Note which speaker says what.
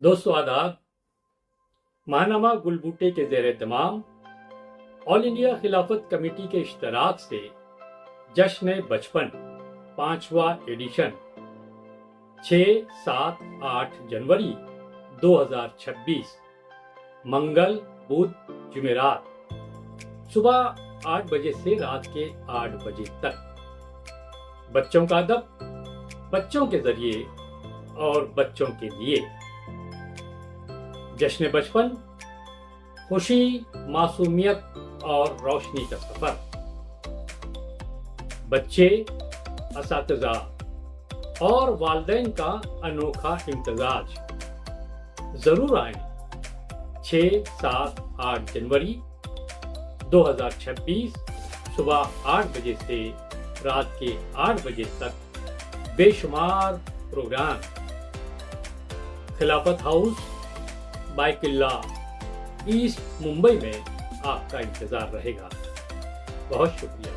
Speaker 1: दोस्तों आदाब। माहनामा गुलबूटे के ज़ेर तमाम ऑल इंडिया खिलाफत कमेटी के इश्तराक से जश्न बचपन 5वां एडिशन 6, 7, 8 जनवरी 2026 मंगल, बुध, जुमेरात सुबह 8 बजे से रात के 8 बजे तक। बच्चों का अदब बच्चों के जरिए और बच्चों के लिए। जश्न बचपन, खुशी, मासूमियत और रोशनी का सफर। बच्चे, असातिज़ा और वालिदैन का अनोखा इम्तिजाज। जरूर आए 6, 7, 8 जनवरी 2026 सुबह 8 बजे से रात के 8 बजे तक बेशुमार प्रोग्राम खिलाफत हाउस बाय किल्ला ईस्ट मुंबई में आपका इंतजार रहेगा। बहुत शुक्रिया।